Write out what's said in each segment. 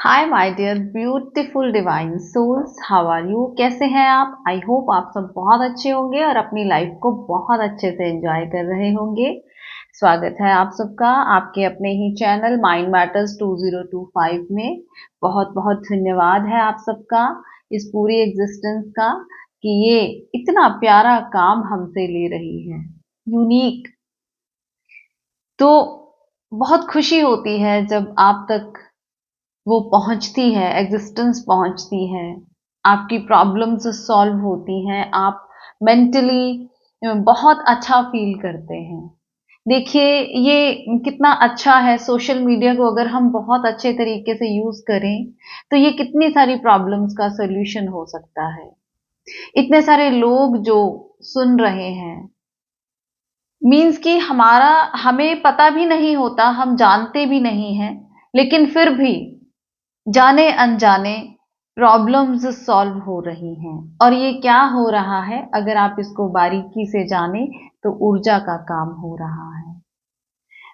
Hi my dear beautiful divine souls, how are you? कैसे हैं आप? आई होप आप सब बहुत अच्छे होंगे और अपनी लाइफ को बहुत अच्छे से एंजॉय कर रहे होंगे। स्वागत है आप सबका आपके अपने ही चैनल माइंड मैटर्स 2025 में। बहुत बहुत धन्यवाद है आप सबका इस पूरी एग्जिस्टेंस का कि ये इतना प्यारा काम हमसे ले रही है, यूनिक। तो बहुत खुशी होती है जब आप तक वो पहुंचती है, एग्जिस्टेंस पहुंचती है, आपकी प्रॉब्लम्स सॉल्व होती हैं, आप मेंटली बहुत अच्छा फील करते हैं। देखिए ये कितना अच्छा है, सोशल मीडिया को अगर हम बहुत अच्छे तरीके से यूज करें तो ये कितनी सारी प्रॉब्लम्स का सॉल्यूशन हो सकता है। इतने सारे लोग जो सुन रहे हैं, मीन्स कि हमें पता भी नहीं होता, हम जानते भी नहीं हैं, लेकिन फिर भी जाने अनजाने प्रॉब्लम्स सॉल्व हो रही हैं। और ये क्या हो रहा है, अगर आप इसको बारीकी से जाने तो ऊर्जा का काम हो रहा है।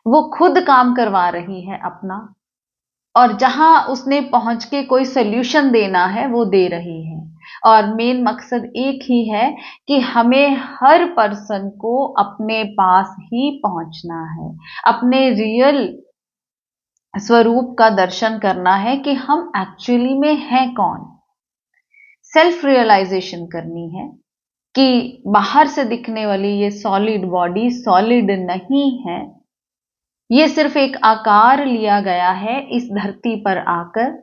वो खुद काम करवा रही है अपना, और जहां उसने पहुंच के कोई सोल्यूशन देना है वो दे रही है। और मेन मकसद एक ही है कि हमें हर पर्सन को अपने पास ही पहुंचना है, अपने रियल स्वरूप का दर्शन करना है कि हम एक्चुअली में हैं कौन। सेल्फ रियलाइजेशन करनी है कि बाहर से दिखने वाली ये सॉलिड बॉडी सॉलिड नहीं है, ये सिर्फ एक आकार लिया गया है इस धरती पर आकर।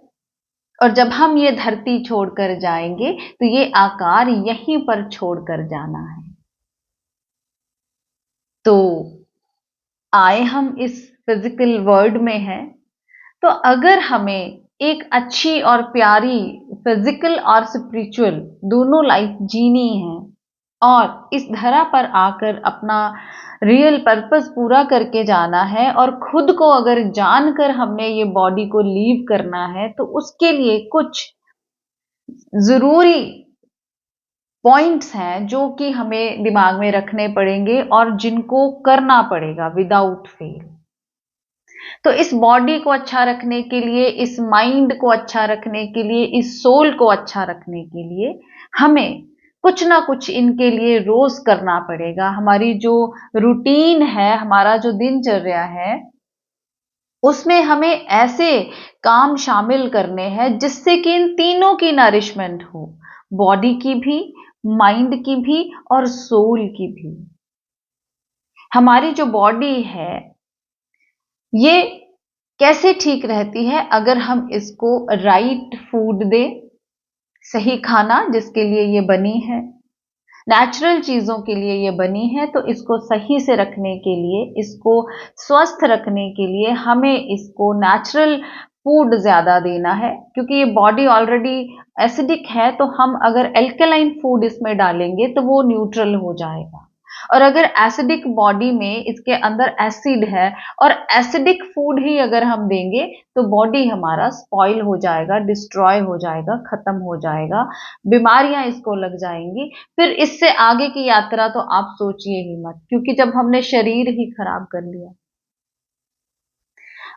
और जब हम ये धरती छोड़कर जाएंगे तो ये आकार यहीं पर छोड़कर जाना है। तो आए हम इस फिजिकल वर्ल्ड में हैं, तो अगर हमें एक अच्छी और प्यारी फिजिकल और स्पिरिचुअल दोनों लाइफ जीनी है और इस धरा पर आकर अपना रियल पर्पस पूरा करके जाना है, और खुद को अगर जानकर हमने ये बॉडी को लीव करना है, तो उसके लिए कुछ जरूरी पॉइंट्स हैं जो कि हमें दिमाग में रखने पड़ेंगे और जिनको करना पड़ेगा विदाउट फेल। तो इस बॉडी को अच्छा रखने के लिए, इस माइंड को अच्छा रखने के लिए, इस सोल को अच्छा रखने के लिए हमें कुछ ना कुछ इनके लिए रोज करना पड़ेगा। हमारी जो रूटीन है, हमारा जो दिनचर्या है, उसमें हमें ऐसे काम शामिल करने हैं जिससे कि इन तीनों की नरिशमेंट हो, बॉडी की भी, माइंड की भी और सोल की भी। हमारी जो बॉडी है ये कैसे ठीक रहती है, अगर हम इसको राइट फूड दें, सही खाना जिसके लिए ये बनी है, नेचुरल चीजों के लिए ये बनी है, तो इसको सही से रखने के लिए, इसको स्वस्थ रखने के लिए हमें इसको नेचुरल फूड ज्यादा देना है। क्योंकि ये बॉडी ऑलरेडी एसिडिक है, तो हम अगर एल्कलाइन फूड इसमें डालेंगे तो वो न्यूट्रल हो जाएगा। और अगर एसिडिक बॉडी में इसके अंदर एसिड है और एसिडिक फूड ही अगर हम देंगे तो बॉडी हमारा स्पॉइल हो जाएगा, डिस्ट्रॉय हो जाएगा, खत्म हो जाएगा, बीमारियां इसको लग जाएंगी। फिर इससे आगे की यात्रा तो आप सोचिए ही मत, क्योंकि जब हमने शरीर ही खराब कर लिया।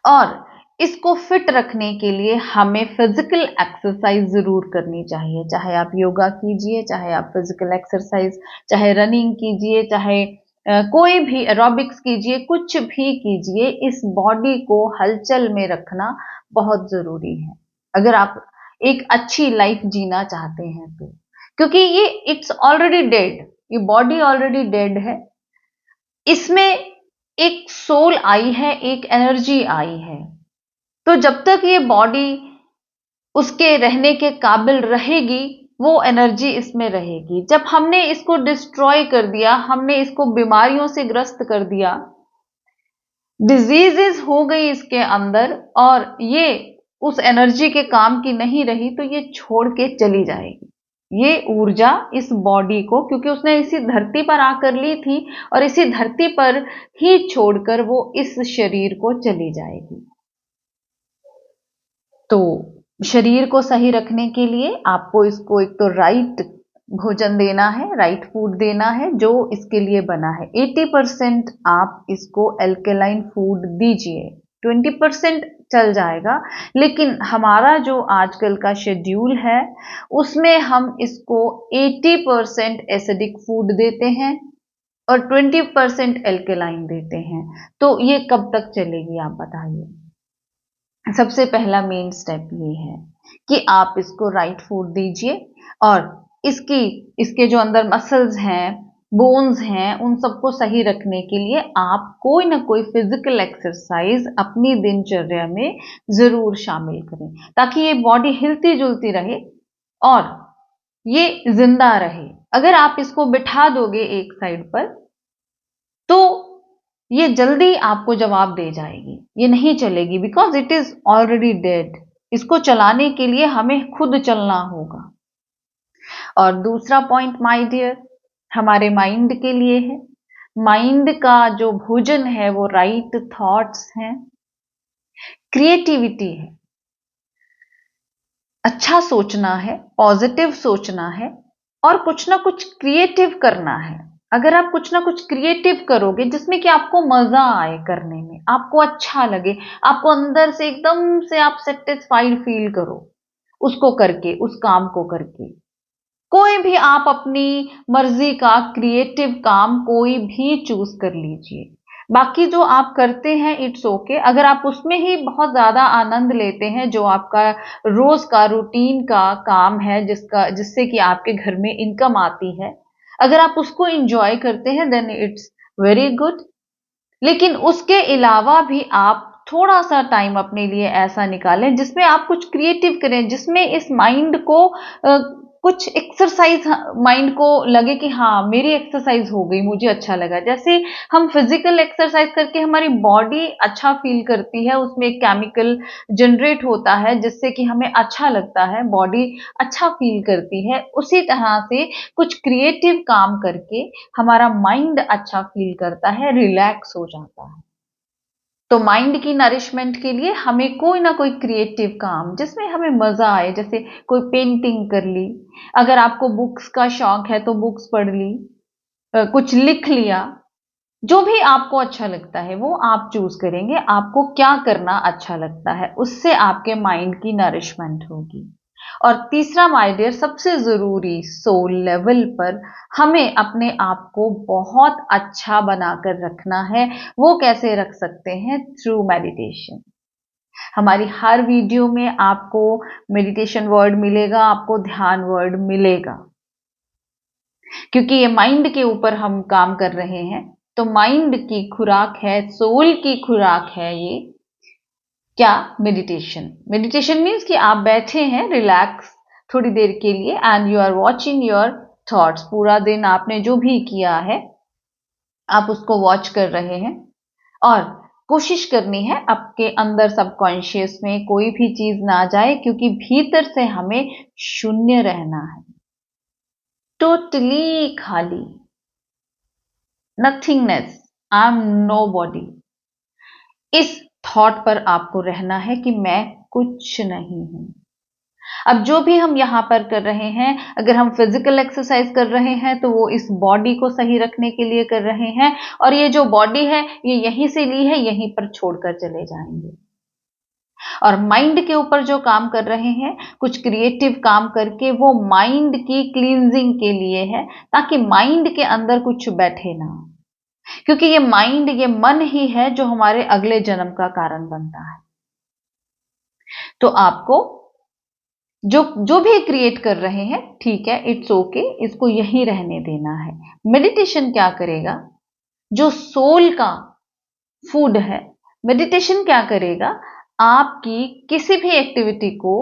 और इसको फिट रखने के लिए हमें फिजिकल एक्सरसाइज जरूर करनी चाहिए, चाहे आप योगा कीजिए, चाहे आप फिजिकल एक्सरसाइज, चाहे रनिंग कीजिए, चाहे कोई भी एरोबिक्स कीजिए, कुछ भी कीजिए, इस बॉडी को हलचल में रखना बहुत जरूरी है अगर आप एक अच्छी लाइफ जीना चाहते हैं तो। क्योंकि ये इट्स ऑलरेडी डेड, ये बॉडी ऑलरेडी डेड है, इसमें एक सोल आई है, एक एनर्जी आई है। तो जब तक ये बॉडी उसके रहने के काबिल रहेगी, वो एनर्जी इसमें रहेगी। जब हमने इसको डिस्ट्रॉय कर दिया, हमने इसको बीमारियों से ग्रस्त कर दिया, डिजीजेस हो गई इसके अंदर, और ये उस एनर्जी के काम की नहीं रही, तो ये छोड़ के चली जाएगी ये ऊर्जा इस बॉडी को, क्योंकि उसने इसी धरती पर आकर ली थी और इसी धरती पर ही छोड़कर वो इस शरीर को चली जाएगी। तो शरीर को सही रखने के लिए आपको इसको एक तो राइट भोजन देना है, राइट फूड देना है जो इसके लिए बना है। 80% आप इसको एल्केलाइन फूड दीजिए, 20% चल जाएगा। लेकिन हमारा जो आजकल का शेड्यूल है उसमें हम इसको 80% एसिडिक फूड देते हैं और 20% एल्केलाइन देते हैं। तो ये कब तक चलेगी आप बताइए। सबसे पहला मेन स्टेप ये है कि आप इसको राइट फूड दीजिए और इसके जो अंदर मसल्स हैं, बोन्स हैं, उन सबको सही रखने के लिए आप कोई ना कोई फिजिकल एक्सरसाइज अपनी दिनचर्या में जरूर शामिल करें, ताकि ये बॉडी हिलती जुलती रहे और ये जिंदा रहे। अगर आप इसको बिठा दोगे एक साइड पर तो ये जल्दी आपको जवाब दे जाएगी, ये नहीं चलेगी, because it is already dead. इसको चलाने के लिए हमें खुद चलना होगा। और दूसरा पॉइंट माय डियर हमारे माइंड के लिए है। माइंड का जो भोजन है वो राइट थॉट्स हैं, क्रिएटिविटी है, अच्छा सोचना है, पॉजिटिव सोचना है और कुछ ना कुछ क्रिएटिव करना है। अगर आप कुछ ना कुछ क्रिएटिव करोगे जिसमें कि आपको मजा आए करने में, आपको अच्छा लगे, आपको अंदर से एकदम से आप सेटिस्फाइड फील करो उसको करके, उस काम को करके, कोई भी आप अपनी मर्जी का क्रिएटिव काम कोई भी चूज कर लीजिए। बाकी जो आप करते हैं इट्स ओके, अगर आप उसमें ही बहुत ज्यादा आनंद लेते हैं, जो आपका रोज का रूटीन का काम है जिससे कि आपके घर में इनकम आती है, अगर आप उसको इंजॉय करते हैं देन इट्स वेरी गुड। लेकिन उसके अलावा भी आप थोड़ा सा टाइम अपने लिए ऐसा निकालें जिसमें आप कुछ क्रिएटिव करें, जिसमें इस माइंड को कुछ एक्सरसाइज, माइंड को लगे कि हाँ मेरी एक्सरसाइज हो गई, मुझे अच्छा लगा। जैसे हम फिजिकल एक्सरसाइज करके हमारी बॉडी अच्छा फील करती है, उसमें एक केमिकल जनरेट होता है जिससे कि हमें अच्छा लगता है, बॉडी अच्छा फील करती है। उसी तरह से कुछ क्रिएटिव काम करके हमारा माइंड अच्छा फील करता है, रिलैक्स हो जाता है। तो माइंड की नरिशमेंट के लिए हमें कोई ना कोई क्रिएटिव काम जिसमें हमें मजा आए, जैसे कोई पेंटिंग कर ली, अगर आपको बुक्स का शौक है तो बुक्स पढ़ ली, कुछ लिख लिया, जो भी आपको अच्छा लगता है वो आप चूज करेंगे। आपको क्या करना अच्छा लगता है, उससे आपके माइंड की नरिशमेंट होगी। और तीसरा माय डियर सबसे जरूरी, सोल लेवल पर हमें अपने आप को बहुत अच्छा बनाकर रखना है। वो कैसे रख सकते हैं? Through meditation. हमारी हर वीडियो में आपको मेडिटेशन वर्ड मिलेगा, आपको ध्यान वर्ड मिलेगा, क्योंकि ये माइंड के ऊपर हम काम कर रहे हैं। तो माइंड की खुराक है, सोल की खुराक है ये क्या? मेडिटेशन। मेडिटेशन मीन्स कि आप बैठे हैं रिलैक्स थोड़ी देर के लिए and you are watching your thoughts. पूरा दिन आपने जो भी किया है आप उसको वॉच कर रहे हैं और कोशिश करनी है आपके अंदर सबकॉन्शियस में कोई भी चीज ना जाए, क्योंकि भीतर से हमें शून्य रहना है, टोटली खाली, nothingness, I am nobody. इस थॉट पर आपको रहना है कि मैं कुछ नहीं हूं। अब जो भी हम यहां पर कर रहे हैं, अगर हम फिजिकल एक्सरसाइज कर रहे हैं तो वो इस बॉडी को सही रखने के लिए कर रहे हैं, और ये जो बॉडी है ये यहीं से ली है, यहीं पर छोड़कर चले जाएंगे। और माइंड के ऊपर जो काम कर रहे हैं, कुछ क्रिएटिव काम करके, वो माइंड की क्लींजिंग के लिए है, ताकि माइंड के अंदर कुछ बैठे ना, क्योंकि ये माइंड, ये मन ही है जो हमारे अगले जन्म का कारण बनता है। तो आपको जो भी क्रिएट कर रहे हैं, ठीक है, इट्स ओके, इसको यहीं रहने देना है। मेडिटेशन क्या करेगा? जो सोल का फूड है, मेडिटेशन क्या करेगा? आपकी किसी भी एक्टिविटी को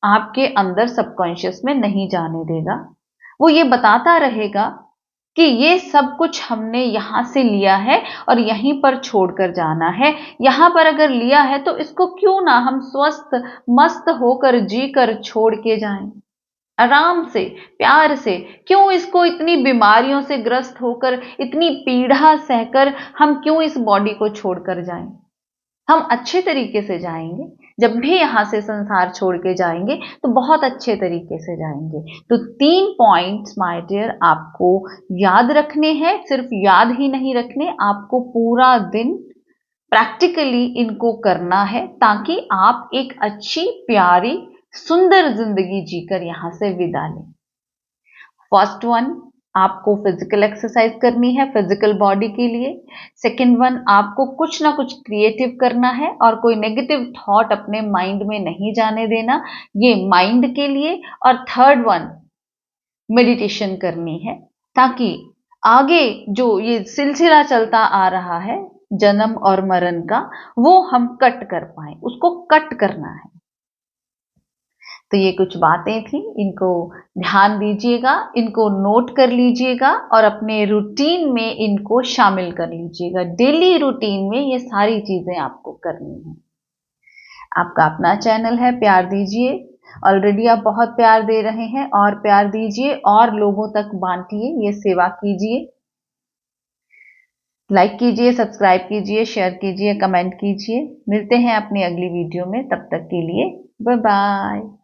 आपके अंदर सबकॉन्शियस में नहीं जाने देगा। वो ये बताता रहेगा कि ये सब कुछ हमने यहां से लिया है और यहीं पर छोड़कर जाना है। यहां पर अगर लिया है तो इसको क्यों ना हम स्वस्थ मस्त होकर जीकर छोड़ के जाएं, आराम से, प्यार से। क्यों इसको इतनी बीमारियों से ग्रस्त होकर, इतनी पीड़ा सहकर हम क्यों इस बॉडी को छोड़कर जाएं? हम अच्छे तरीके से जाएंगे। जब भी यहां से संसार छोड़ के जाएंगे तो बहुत अच्छे तरीके से जाएंगे। तो 3 पॉइंट्स माय डियर आपको याद रखने हैं, सिर्फ याद ही नहीं रखने, आपको पूरा दिन प्रैक्टिकली इनको करना है ताकि आप एक अच्छी, प्यारी, सुंदर जिंदगी जीकर यहां से विदा लें। फर्स्ट वन, आपको फिजिकल एक्सरसाइज करनी है फिजिकल बॉडी के लिए। सेकंड वन, आपको कुछ ना कुछ क्रिएटिव करना है और कोई नेगेटिव थॉट अपने माइंड में नहीं जाने देना, ये माइंड के लिए। और थर्ड वन, मेडिटेशन करनी है ताकि आगे जो ये सिलसिला चलता आ रहा है जन्म और मरण का, वो हम कट कर पाए, उसको कट करना है। तो ये कुछ बातें थी, इनको ध्यान दीजिएगा, इनको नोट कर लीजिएगा और अपने रूटीन में इनको शामिल कर लीजिएगा। डेली रूटीन में ये सारी चीजें आपको करनी है। आपका अपना चैनल है, प्यार दीजिए। ऑलरेडी आप बहुत प्यार दे रहे हैं, और प्यार दीजिए और लोगों तक बांटिए, ये सेवा कीजिए। लाइक कीजिए, सब्सक्राइब कीजिए, शेयर कीजिए, कमेंट कीजिए। मिलते हैं अपनी अगली वीडियो में, तब तक के लिए बाय बाय।